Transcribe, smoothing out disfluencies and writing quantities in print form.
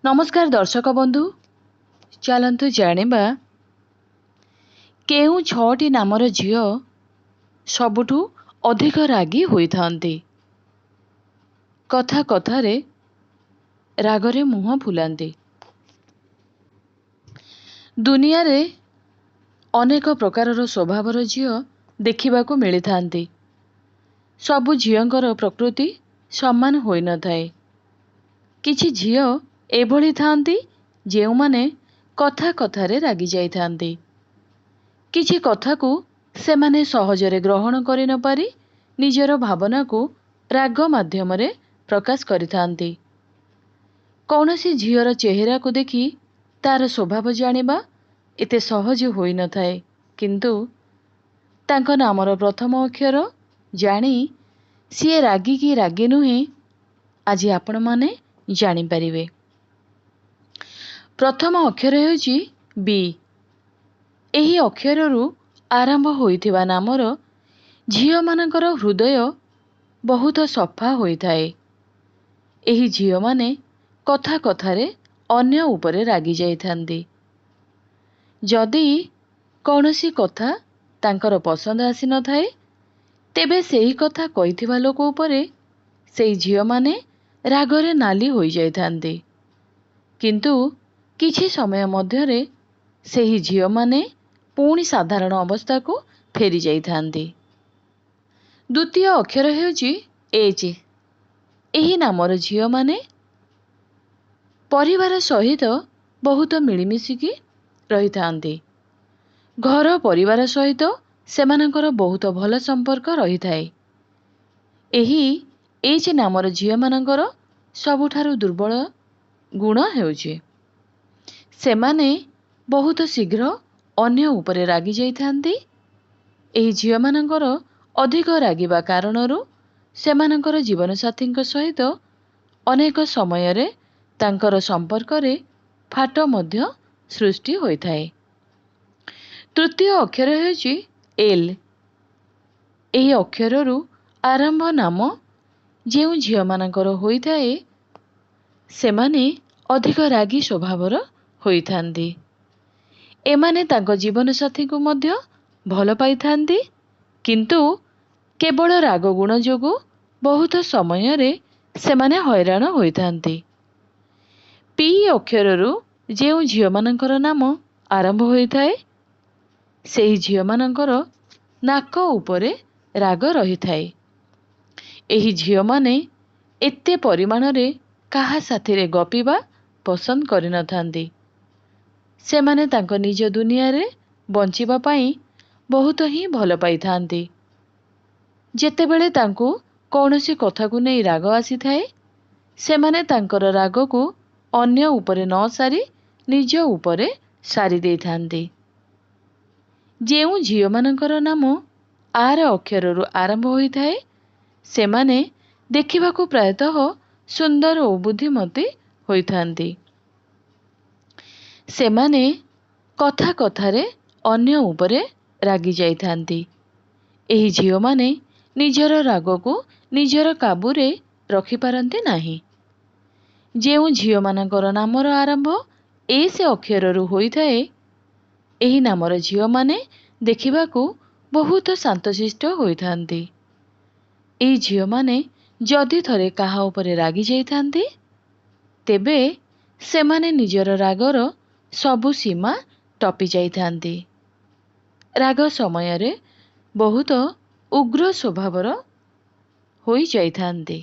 नमस्कार दर्शक बंधु, चलतु जानिबा केउ छटी नामर झियो सबुठु अधिक रागी होइथांती। कथा कथारे रागरे मुह फुलांती। दुनिया रे अनेक प्रकारर स्वभावर झियो देखिबाकू मिलिथांती। सबु झियोंकर प्रकृति समान होई न थाए। किछि झियो एभली थांती जेउमाने कथा कथारे रागी जाइथांती। किछि कथाकू सेमाने सहजरे ग्रहण करि न पारि निजर भावनाकू राग माध्यमरे प्रकाश करिथांती। कौनसी झियर चेहरा को देखि तार स्वभाव जानिबा एते सहज होई न थाए, किंतु तांको नामर प्रथम अक्षर जानी सिए रागी कि रागी नुहे आज आपण माने जानि परिबे। प्रथम अक्षर हेउची बी। एही अक्षररू आरंभ होइथिबा नामर झियो मानकर हृदय बहुत सफा होइथाए। एही झियो माने कथा कथारे अन्य उपरे रागी जाइथांती। जदि कौनसी कथा तांकर पसंद आसी न थाए, तेबे सेही कथा कहिथिबा लोक उपरे सेही झियो माने रागरे नाली होई जाइथांती। किंतु किछि समय मध्यरे सेही झियो माने पुणी साधारण अवस्था को फेरी जाइथांती। द्वितीय अक्षर हेउची एच। एही नामर झियो माने परिवार सहित बहुत मिलिमिशिकी रहिथांती। घर परिवार सहित सेमानकर बहुत भल संपर्क रहिथाए। एही एच नामर झियो मानकर सबुठारु दुर्बल गुण हेउची सेमाने बहुत शीघ्र अन्य उपरे रागी जाइथांती। एही झियो मानकर अधिक रागिबा कारणरू सेमानकर जीवन साथीଙ୍କ सहित अनेक समयरे तांकर संपर्करे फाट मध्य सृष्टि होइथाए। तृतीय अक्षर हेउची एल। एही अक्षररू आरंभ नाम जेउ झियो मानकर होइथाए सेमाने अधिक रागी स्वभावर होइथांती। एमाने तांको जीवन साथी को मध्य भल पाइथांती, किंतु केवल राग गुण जोगु बहुत समयरे सेमाने हैरान होइथांती। पी अक्षररू जेउ झियो मानकर नाम आरंभ होइथाए सेही झियो मानकर नाक उपरे राग रहिथाए। एही झियो माने एते परिमाणरे काहा साथिरे गपिबा पसंद करि न थांती। सेमाने तांको निज दुनिया रे बंचिबा पाई बहुत ही भल पाइथांती। जेतेबेले तांको कौनसी कथा को नै राग आसी थाए, सेमाने तांकर राग को अन्य उपरे न सारी निज उपरे सारी देइथांती। जेउ झियो मानकर नाम आर अक्षररू आरंभ होइथाए सेमाने देखिबाकू प्रायतः सुंदर ओ बुद्धिमती होइथांती। सेमाने कथा कथारे अन्य उपरे रागी जाइथांती। एही झियो माने निजर राग को निजर काबूरे रखि पारंती नाही। जेउ झियो मानकर नामर आरंभ एस अक्षररू होइथाए एही नामर झियो माने देखिबाकू बहुत शांतशिष्ट होइथांती। एही झियो माने जदि थरे काहा उपरे रागी जाइथांती, तेबे सेमाने निजर रागर सबु सीमा टपी जाइथांती। राग समयरे बहुत उग्र स्वभावर होई जाइथांती।